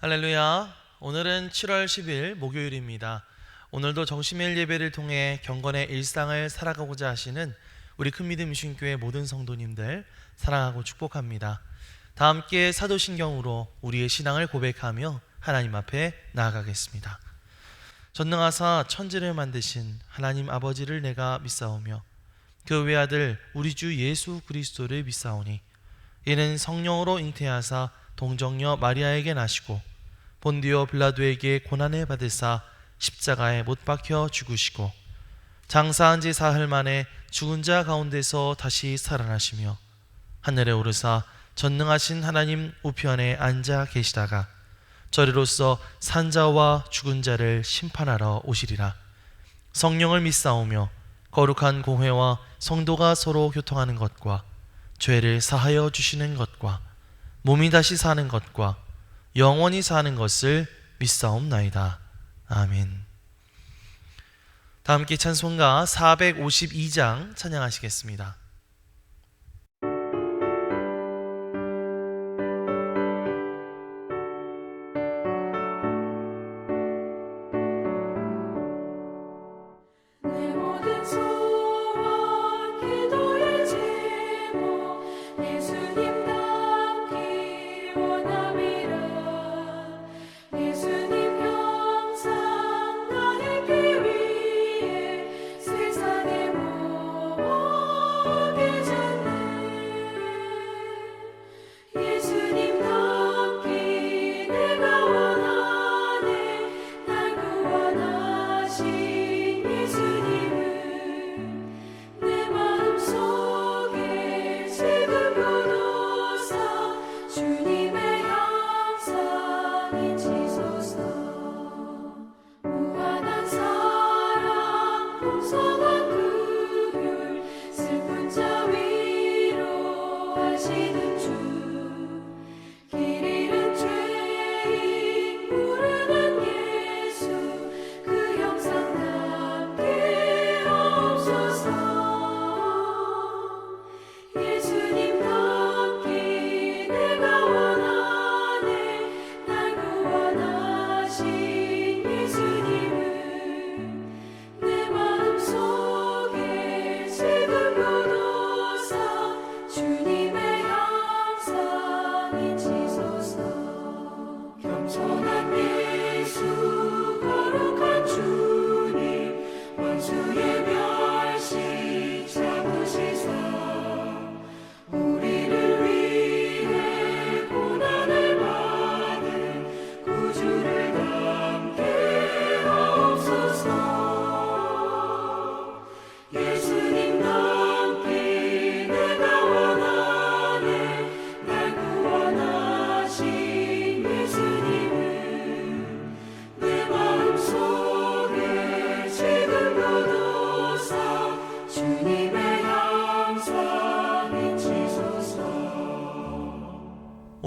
할렐루야. 오늘은 7월 10일 목요일입니다. 오늘도 정심일 예배를 통해 경건의 일상을 살아가고자 하시는 우리 큰믿음 미신교회 모든 성도님들 사랑하고 축복합니다. 다 함께 사도신경으로 우리의 신앙을 고백하며 하나님 앞에 나아가겠습니다. 전능하사 천지를 만드신 하나님 아버지를 내가 믿사오며 그 외아들 우리 주 예수 그리스도를 믿사오니 이는 성령으로 잉태하사 동정녀 마리아에게 나시고 본디오 빌라도에게 고난을 받으사 십자가에 못 박혀 죽으시고 장사한 지 사흘 만에 죽은 자 가운데서 다시 살아나시며 하늘에 오르사 전능하신 하나님 우편에 앉아 계시다가 저리로서 산자와 죽은 자를 심판하러 오시리라. 성령을 믿사오며 거룩한 공회와 성도가 서로 교통하는 것과 죄를 사하여 주시는 것과 몸이 다시 사는 것과 영원히 사는 것을 믿사옵나이다. 아멘. 다 함께 찬송가 452장 찬양하시겠습니다.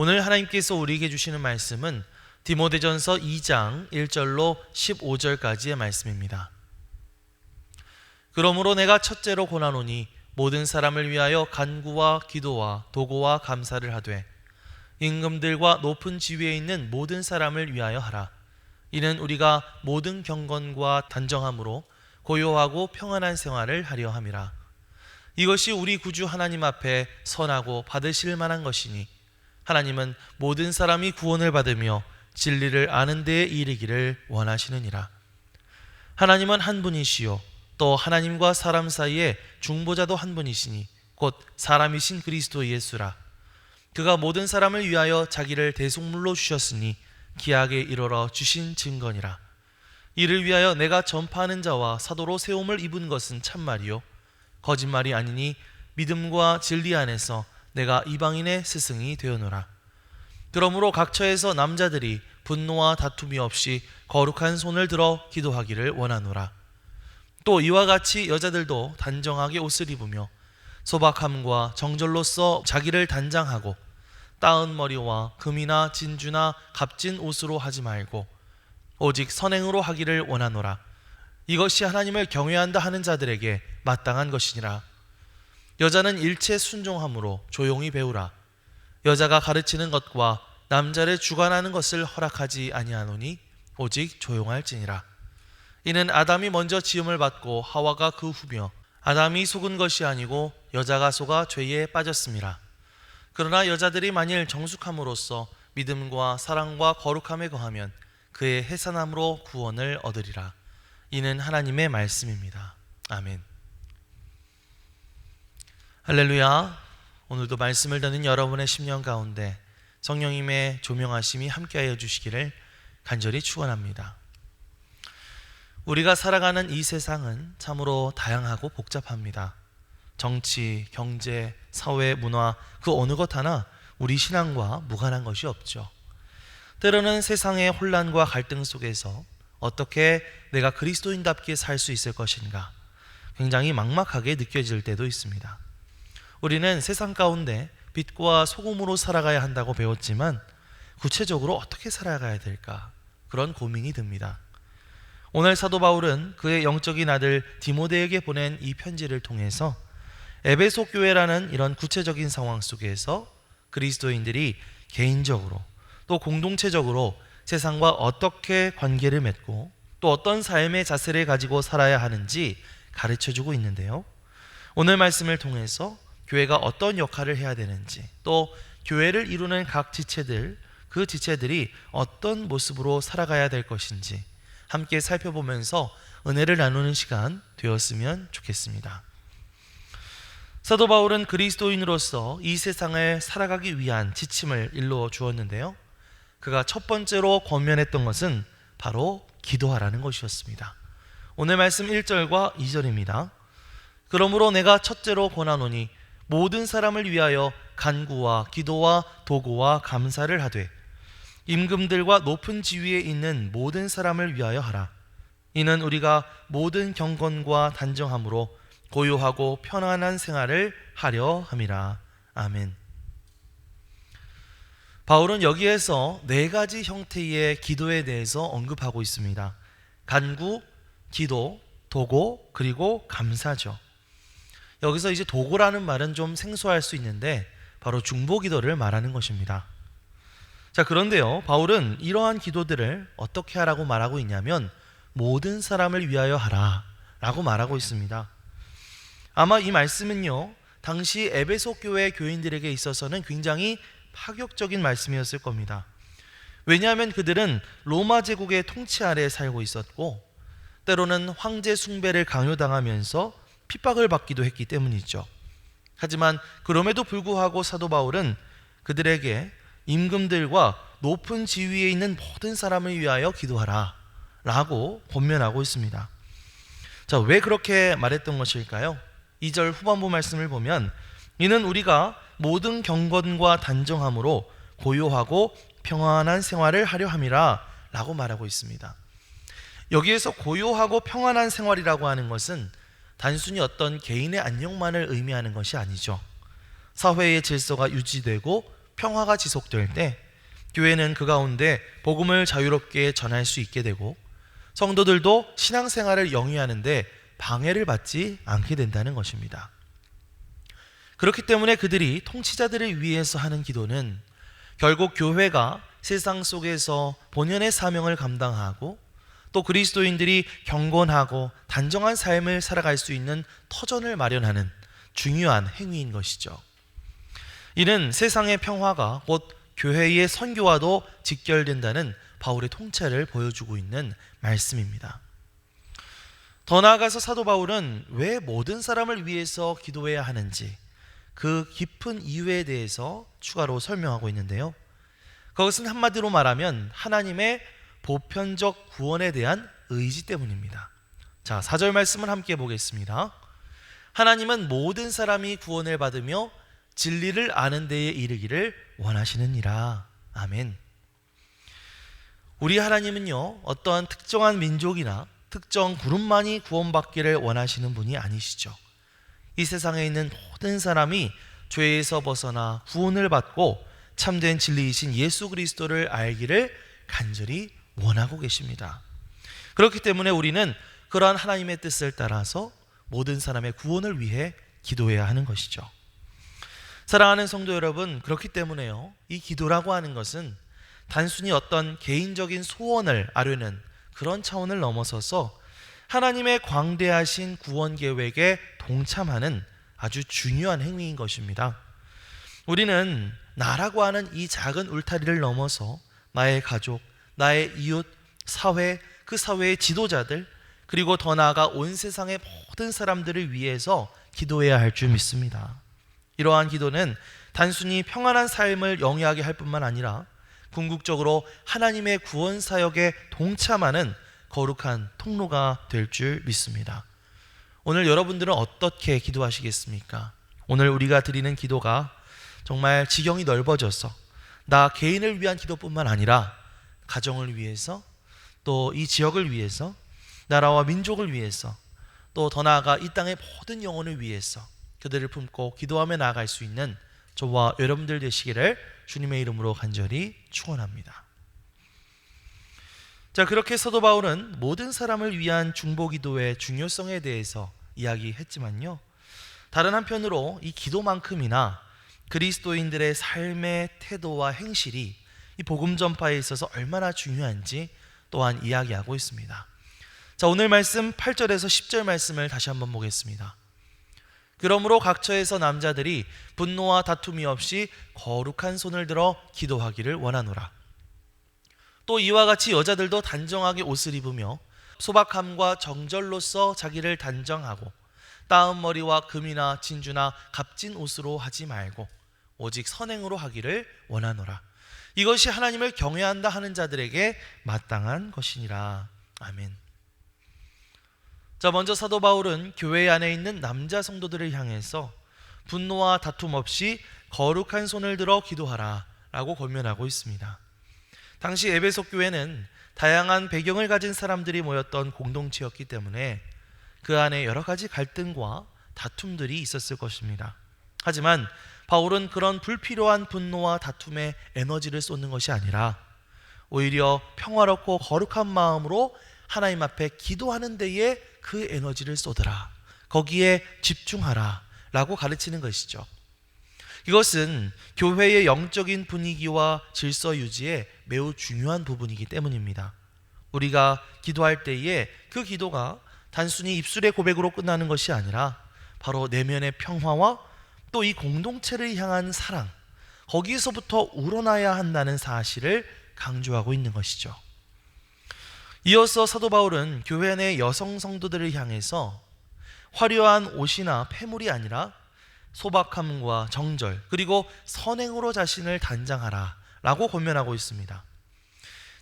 오늘 하나님께서 우리에게 주시는 말씀은 디모데전서 2장 1절로 15절까지의 말씀입니다. 그러므로 내가 첫째로 권하노니 모든 사람을 위하여 간구와 기도와 도고와 감사를 하되 임금들과 높은 지위에 있는 모든 사람을 위하여 하라. 이는 우리가 모든 경건과 단정함으로 고요하고 평안한 생활을 하려 함이라. 이것이 우리 구주 하나님 앞에 선하고 받으실 만한 것이니 하나님은 모든 사람이 구원을 받으며 진리를 아는 데에 이르기를 원하시느니라. 하나님은 한 분이시요 또 하나님과 사람 사이에 중보자도 한 분이시니 곧 사람이신 그리스도 예수라. 그가 모든 사람을 위하여 자기를 대속물로 주셨으니 기약에 이르러 주신 증거니라. 이를 위하여 내가 전파하는 자와 사도로 세움을 입은 것은 참말이요 거짓말이 아니니 믿음과 진리 안에서 내가 이방인의 스승이 되어노라. 그러므로 각처에서 남자들이 분노와 다툼이 없이 거룩한 손을 들어 기도하기를 원하노라. 또 이와 같이 여자들도 단정하게 옷을 입으며 소박함과 정절로써 자기를 단장하고 따은 머리와 금이나 진주나 값진 옷으로 하지 말고 오직 선행으로 하기를 원하노라. 이것이 하나님을 경외한다 하는 자들에게 마땅한 것이니라. 여자는 일체 순종함으로 조용히 배우라. 여자가 가르치는 것과 남자를 주관하는 것을 허락하지 아니하노니 오직 조용할지니라. 이는 아담이 먼저 지음을 받고 하와가 그 후며 아담이 속은 것이 아니고 여자가 속아 죄에 빠졌음이라. 그러나 여자들이 만일 정숙함으로써 믿음과 사랑과 거룩함에 거하면 그의 해산함으로 구원을 얻으리라. 이는 하나님의 말씀입니다. 아멘. 할렐루야. 오늘도 말씀을 듣는 여러분의 심령 가운데 성령님의 조명하심이 함께하여 주시기를 간절히 축원합니다. 우리가 살아가는 이 세상은 참으로 다양하고 복잡합니다. 정치, 경제, 사회, 문화 그 어느 것 하나 우리 신앙과 무관한 것이 없죠. 때로는 세상의 혼란과 갈등 속에서 어떻게 내가 그리스도인답게 살 수 있을 것인가 굉장히 막막하게 느껴질 때도 있습니다. 우리는 세상 가운데 빛과 소금으로 살아가야 한다고 배웠지만 구체적으로 어떻게 살아가야 될까 그런 고민이 듭니다. 오늘 사도 바울은 그의 영적인 아들 디모데에게 보낸 이 편지를 통해서 에베소 교회라는 이런 구체적인 상황 속에서 그리스도인들이 개인적으로 또 공동체적으로 세상과 어떻게 관계를 맺고 또 어떤 삶의 자세를 가지고 살아야 하는지 가르쳐주고 있는데요. 오늘 말씀을 통해서 교회가 어떤 역할을 해야 되는지 또 교회를 이루는 각 지체들 그 지체들이 어떤 모습으로 살아가야 될 것인지 함께 살펴보면서 은혜를 나누는 시간 되었으면 좋겠습니다. 사도 바울은 그리스도인으로서 이 세상을 살아가기 위한 지침을 일러 주었는데요. 그가 첫 번째로 권면했던 것은 바로 기도하라는 것이었습니다. 오늘 말씀 1절과 2절입니다. 그러므로 내가 첫째로 권하노니 모든 사람을 위하여 간구와 기도와 도구와 감사를 하되 임금들과 높은 지위에 있는 모든 사람을 위하여 하라. 이는 우리가 모든 경건과 단정함으로 고요하고 편안한 생활을 하려 함이라. 아멘. 바울은 여기에서 네 가지 형태의 기도에 대해서 언급하고 있습니다. 간구, 기도, 도고, 그리고 감사죠. 여기서 이제 도고라는 말은 좀 생소할 수 있는데 바로 중보기도를 말하는 것입니다. 자, 그런데요, 바울은 이러한 기도들을 어떻게 하라고 말하고 있냐면 모든 사람을 위하여 하라 라고 말하고 있습니다. 아마 이 말씀은요, 당시 에베소 교회 교인들에게 있어서는 굉장히 파격적인 말씀이었을 겁니다. 왜냐하면 그들은 로마 제국의 통치 아래에 살고 있었고 때로는 황제 숭배를 강요당하면서 핍박을 받기도 했기 때문이죠. 하지만 그럼에도 불구하고 사도 바울은 그들에게 임금들과 높은 지위에 있는 모든 사람을 위하여 기도하라 라고 권면하고 있습니다. 자, 왜 그렇게 말했던 것일까요? 2절 후반부 말씀을 보면 이는 우리가 모든 경건과 단정함으로 고요하고 평안한 생활을 하려 함이라 라고 말하고 있습니다. 여기에서 고요하고 평안한 생활이라고 하는 것은 단순히 어떤 개인의 안녕만을 의미하는 것이 아니죠. 사회의 질서가 유지되고 평화가 지속될 때 교회는 그 가운데 복음을 자유롭게 전할 수 있게 되고 성도들도 신앙생활을 영위하는데 방해를 받지 않게 된다는 것입니다. 그렇기 때문에 그들이 통치자들을 위해서 하는 기도는 결국 교회가 세상 속에서 본연의 사명을 감당하고 또 그리스도인들이 경건하고 단정한 삶을 살아갈 수 있는 터전을 마련하는 중요한 행위인 것이죠. 이는 세상의 평화가 곧 교회의 선교와도 직결된다는 바울의 통찰을 보여주고 있는 말씀입니다. 더 나아가서 사도 바울은 왜 모든 사람을 위해서 기도해야 하는지 그 깊은 이유에 대해서 추가로 설명하고 있는데요. 그것은 한마디로 말하면 하나님의 보편적 구원에 대한 의지 때문입니다. 자, 4절 말씀을 함께 보겠습니다. 하나님은 모든 사람이 구원을 받으며 진리를 아는 데에 이르기를 원하시느니라. 아멘. 우리 하나님은요, 어떠한 특정한 민족이나 특정 그룹만이 구원받기를 원하시는 분이 아니시죠. 이 세상에 있는 모든 사람이 죄에서 벗어나 구원을 받고 참된 진리이신 예수 그리스도를 알기를 간절히 원하고 계십니다. 그렇기 때문에 우리는 그러한 하나님의 뜻을 따라서 모든 사람의 구원을 위해 기도해야 하는 것이죠. 사랑하는 성도 여러분, 그렇기 때문에요, 이 기도라고 하는 것은 단순히 어떤 개인적인 소원을 아뢰는 그런 차원을 넘어서서 하나님의 광대하신 구원 계획에 동참하는 아주 중요한 행위인 것입니다. 우리는 나라고 하는 이 작은 울타리를 넘어서 나의 가족, 나의 이웃, 사회, 그 사회의 지도자들, 그리고 더 나아가 온 세상의 모든 사람들을 위해서 기도해야 할 줄 믿습니다. 이러한 기도는 단순히 평안한 삶을 영위하게 할 뿐만 아니라 궁극적으로 하나님의 구원 사역에 동참하는 거룩한 통로가 될 줄 믿습니다. 오늘 여러분들은 어떻게 기도하시겠습니까? 오늘 우리가 드리는 기도가 정말 지경이 넓어져서 나 개인을 위한 기도뿐만 아니라 가정을 위해서, 또 이 지역을 위해서, 나라와 민족을 위해서, 또 더 나아가 이 땅의 모든 영혼을 위해서 그들을 품고 기도하며 나아갈 수 있는 저와 여러분들 되시기를 주님의 이름으로 간절히 축원합니다. 자, 그렇게 사도 바울은 모든 사람을 위한 중보기도의 중요성에 대해서 이야기했지만요, 다른 한편으로 이 기도만큼이나 그리스도인들의 삶의 태도와 행실이 이 복음 전파에 있어서 얼마나 중요한지 또한 이야기하고 있습니다. 자, 오늘 말씀 8절에서 10절 말씀을 다시 한번 보겠습니다. 그러므로 각처에서 남자들이 분노와 다툼이 없이 거룩한 손을 들어 기도하기를 원하노라. 또 이와 같이 여자들도 단정하게 옷을 입으며 소박함과 정절로서 자기를 단정하고 따은 머리와 금이나 진주나 값진 옷으로 하지 말고 오직 선행으로 하기를 원하노라. 이것이 하나님을 경외한다 하는 자들에게 마땅한 것이니라. 아멘. 자, 먼저 사도 바울은 교회 안에 있는 남자 성도들을 향해서 분노와 다툼 없이 거룩한 손을 들어 기도하라 라고 권면하고 있습니다. 당시 에베소 교회는 다양한 배경을 가진 사람들이 모였던 공동체였기 때문에 그 안에 여러 가지 갈등과 다툼들이 있었을 것입니다. 하지만 바울은 그런 불필요한 분노와 다툼에 에너지를 쏟는 것이 아니라 오히려 평화롭고 거룩한 마음으로 하나님 앞에 기도하는 데에 그 에너지를 쏟으라, 거기에 집중하라 라고 가르치는 것이죠. 이것은 교회의 영적인 분위기와 질서 유지에 매우 중요한 부분이기 때문입니다. 우리가 기도할 때에 그 기도가 단순히 입술의 고백으로 끝나는 것이 아니라 바로 내면의 평화와 또 이 공동체를 향한 사랑, 거기서부터 우러나야 한다는 사실을 강조하고 있는 것이죠. 이어서 사도 바울은 교회 내 여성 성도들을 향해서 화려한 옷이나 폐물이 아니라 소박함과 정절, 그리고 선행으로 자신을 단장하라 라고 권면하고 있습니다.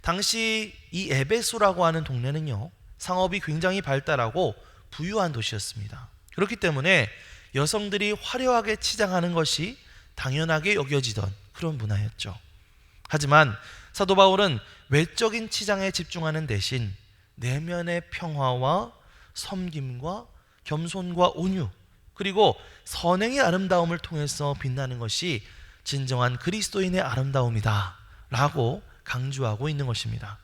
당시 이 에베소라고 하는 동네는요, 상업이 굉장히 발달하고 부유한 도시였습니다. 그렇기 때문에 여성들이 화려하게 치장하는 것이 당연하게 여겨지던 그런 문화였죠. 하지만 사도 바울은 외적인 치장에 집중하는 대신 내면의 평화와 섬김과 겸손과 온유, 그리고 선행의 아름다움을 통해서 빛나는 것이 진정한 그리스도인의 아름다움이다 라고 강조하고 있는 것입니다.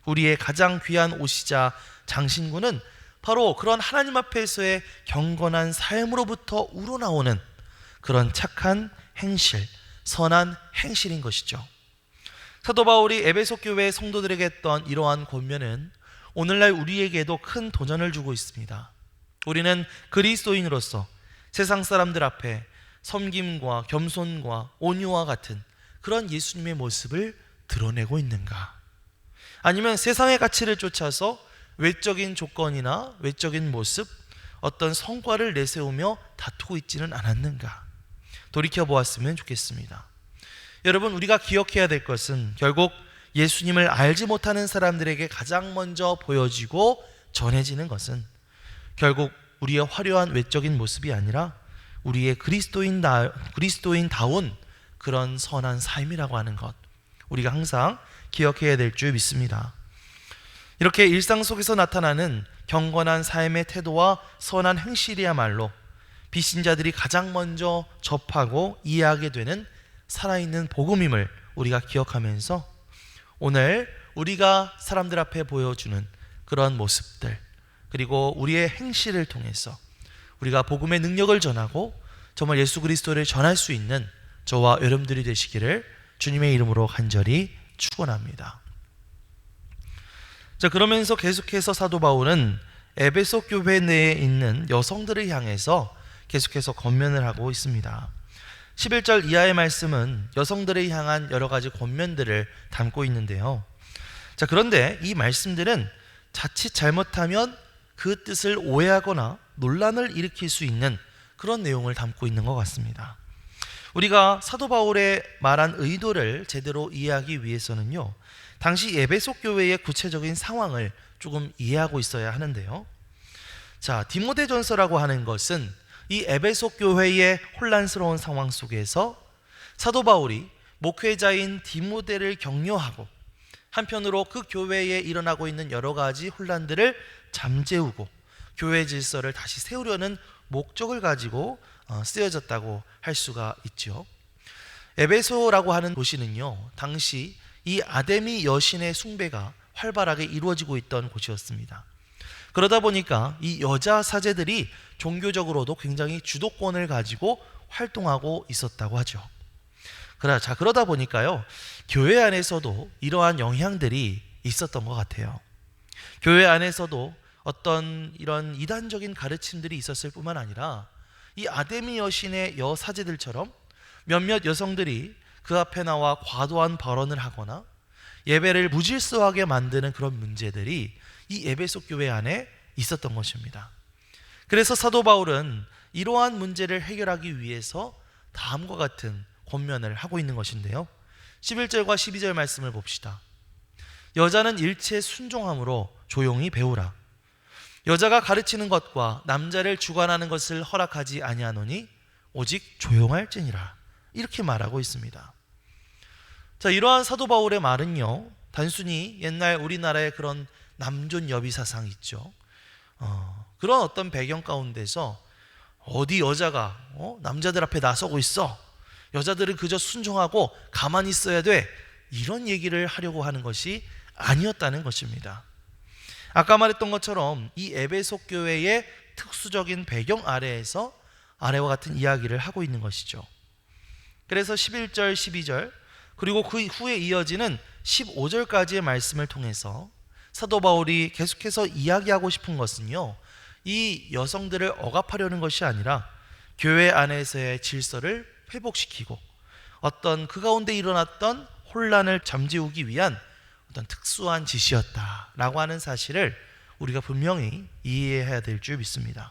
우리의 가장 귀한 옷이자 장신구는 바로 그런 하나님 앞에서의 경건한 삶으로부터 우러나오는 그런 착한 행실, 선한 행실인 것이죠. 사도 바울이 에베소 교회 성도들에게 했던 이러한 권면은 오늘날 우리에게도 큰 도전을 주고 있습니다. 우리는 그리스도인으로서 세상 사람들 앞에 섬김과 겸손과 온유와 같은 그런 예수님의 모습을 드러내고 있는가? 아니면 세상의 가치를 쫓아서 외적인 조건이나 외적인 모습, 어떤 성과를 내세우며 다투고 있지는 않았는가? 돌이켜보았으면 좋겠습니다. 여러분, 우리가 기억해야 될 것은 결국 예수님을 알지 못하는 사람들에게 가장 먼저 보여지고 전해지는 것은 결국 우리의 화려한 외적인 모습이 아니라 우리의 그리스도인다운 그런 선한 삶이라고 하는 것, 우리가 항상 기억해야 될 줄 믿습니다. 이렇게 일상 속에서 나타나는 경건한 삶의 태도와 선한 행실이야말로 비신자들이 가장 먼저 접하고 이해하게 되는 살아있는 복음임을 우리가 기억하면서 오늘 우리가 사람들 앞에 보여주는 그런 모습들, 그리고 우리의 행실을 통해서 우리가 복음의 능력을 전하고 정말 예수 그리스도를 전할 수 있는 저와 여러분들이 되시기를 주님의 이름으로 간절히 축원합니다. 자, 그러면서 계속해서 사도 바울은 에베소 교회 내에 있는 여성들을 향해서 계속해서 권면을 하고 있습니다. 11절 이하의 말씀은 여성들을 향한 여러 가지 권면들을 담고 있는데요. 자, 그런데 이 말씀들은 자칫 잘못하면 그 뜻을 오해하거나 논란을 일으킬 수 있는 그런 내용을 담고 있는 것 같습니다. 우리가 사도 바울의 말한 의도를 제대로 이해하기 위해서는요, 당시 에베소 교회의 구체적인 상황을 조금 이해하고 있어야 하는데요. 자, 디모데전서라고 하는 것은 이 에베소 교회의 혼란스러운 상황 속에서 사도 바울이 목회자인 디모데를 격려하고 한편으로 그 교회에 일어나고 있는 여러 가지 혼란들을 잠재우고 교회 질서를 다시 세우려는 목적을 가지고 쓰여졌다고 할 수가 있죠. 에베소라고 하는 도시는요, 당시 이 아데미 여신의 숭배가 활발하게 이루어지고 있던 곳이었습니다. 그러다 보니까 이 여자 사제들이 종교적으로도 굉장히 주도권을 가지고 활동하고 있었다고 하죠. 그러다 보니까요, 교회 안에서도 이러한 영향들이 있었던 것 같아요. 교회 안에서도 어떤 이런 이단적인 가르침들이 있었을 뿐만 아니라 이 아데미 여신의 여사제들처럼 몇몇 여성들이 그 앞에 나와 과도한 발언을 하거나 예배를 무질서하게 만드는 그런 문제들이 이 에베소 교회 안에 있었던 것입니다. 그래서 사도 바울은 이러한 문제를 해결하기 위해서 다음과 같은 권면을 하고 있는 것인데요. 11절과 12절 말씀을 봅시다. 여자는 일체 순종함으로 조용히 배우라. 여자가 가르치는 것과 남자를 주관하는 것을 허락하지 아니하노니 오직 조용할지니라. 이렇게 말하고 있습니다. 자, 이러한 사도 바울의 말은요, 단순히 옛날 우리나라의 그런 남존 여비 사상 있죠. 그런 어떤 배경 가운데서 어디 여자가 남자들 앞에 나서고 있어, 여자들은 그저 순종하고 가만히 있어야 돼, 이런 얘기를 하려고 하는 것이 아니었다는 것입니다. 아까 말했던 것처럼 이 에베소 교회의 특수적인 배경 아래에서 아래와 같은 이야기를 하고 있는 것이죠. 그래서 11절, 12절 그리고 그 후에 이어지는 15절까지의 말씀을 통해서 사도 바울이 계속해서 이야기하고 싶은 것은요, 이 여성들을 억압하려는 것이 아니라 교회 안에서의 질서를 회복시키고 어떤 그 가운데 일어났던 혼란을 잠재우기 위한 어떤 특수한 지시였다라고 하는 사실을 우리가 분명히 이해해야 될 줄 믿습니다.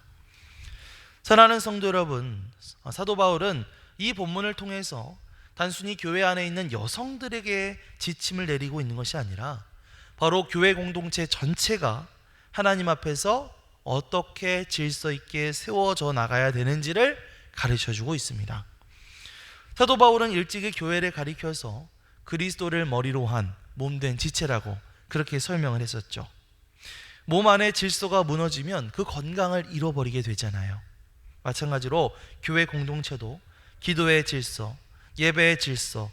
사랑하는 성도 여러분, 사도 바울은 이 본문을 통해서 단순히 교회 안에 있는 여성들에게 지침을 내리고 있는 것이 아니라 바로 교회 공동체 전체가 하나님 앞에서 어떻게 질서 있게 세워져 나가야 되는지를 가르쳐주고 있습니다. 사도 바울은 일찍이 교회를 가리켜서 그리스도를 머리로 한 몸된 지체라고 그렇게 설명을 했었죠. 몸 안의 질서가 무너지면 그 건강을 잃어버리게 되잖아요. 마찬가지로 교회 공동체도 기도의 질서, 예배의 질서,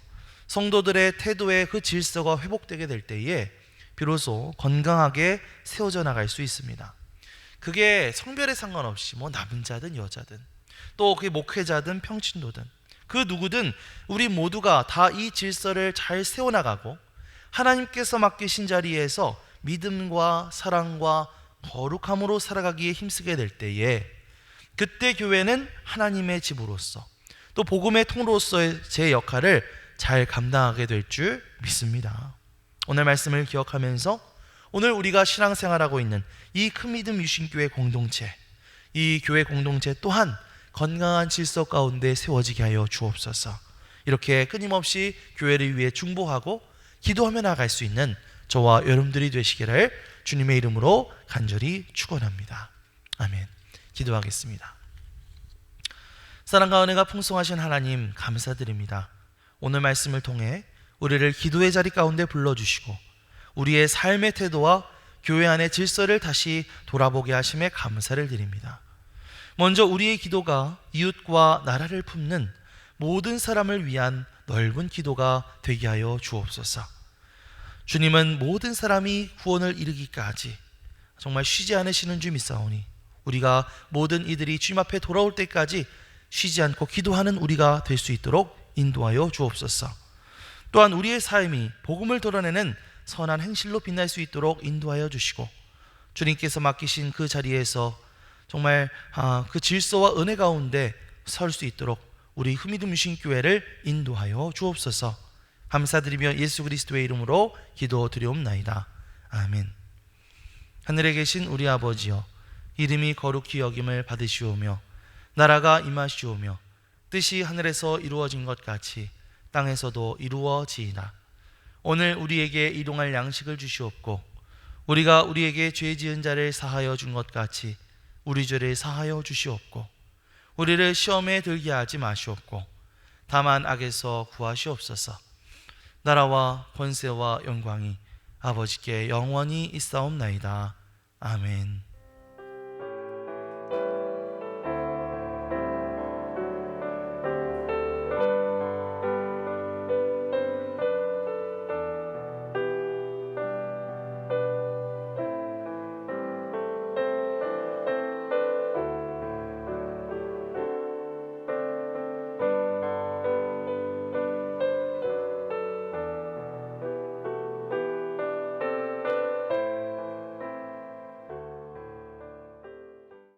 성도들의 태도의 그 질서가 회복되게 될 때에 비로소 건강하게 세워져 나갈 수 있습니다. 그게 성별에 상관없이 남자든 여자든 또 그게 목회자든 평신도든 그 누구든 우리 모두가 다 이 질서를 잘 세워나가고 하나님께서 맡기신 자리에서 믿음과 사랑과 거룩함으로 살아가기에 힘쓰게 될 때에 그때 교회는 하나님의 집으로서 또 복음의 통로서의 제 역할을 잘 감당하게 될 줄 믿습니다. 오늘 말씀을 기억하면서 오늘 우리가 신앙생활하고 있는 이 큰 믿음 유신교회 공동체, 이 교회 공동체 또한 건강한 질서 가운데 세워지게 하여 주옵소서. 이렇게 끊임없이 교회를 위해 중보하고 기도하며 나아갈 수 있는 저와 여러분들이 되시기를 주님의 이름으로 간절히 축원합니다. 아멘. 기도하겠습니다. 사랑과 은혜가 풍성하신 하나님 감사드립니다. 오늘 말씀을 통해 우리를 기도의 자리 가운데 불러주시고 우리의 삶의 태도와 교회 안의 질서를 다시 돌아보게 하심에 감사를 드립니다. 먼저 우리의 기도가 이웃과 나라를 품는 모든 사람을 위한 넓은 기도가 되게 하여 주옵소서. 주님은 모든 사람이 구원을 이루기까지 정말 쉬지 않으시는 줄 믿사오니 우리가 모든 이들이 주님 앞에 돌아올 때까지 쉬지 않고 기도하는 우리가 될 수 있도록 인도하여 주옵소서. 또한 우리의 삶이 복음을 드러내는 선한 행실로 빛날 수 있도록 인도하여 주시고, 주님께서 맡기신 그 자리에서 정말 그 질서와 은혜 가운데 설 수 있도록 우리 흠이듬신 교회를 인도하여 주옵소서. 감사드리며 예수 그리스도의 이름으로 기도드리옵나이다. 아멘. 하늘에 계신 우리 아버지여, 이름이 거룩히 여김을 받으시오며 나라가 임하시오며 뜻이 하늘에서 이루어진 것 같이 땅에서도 이루어지이다. 오늘 우리에게 일용할 양식을 주시옵고, 우리가 우리에게 죄 지은 자를 사하여 준 것 같이 우리 죄를 사하여 주시옵고, 우리를 시험에 들게 하지 마시옵고 다만 악에서 구하시옵소서. 나라와 권세와 영광이 아버지께 영원히 있사옵나이다. 아멘.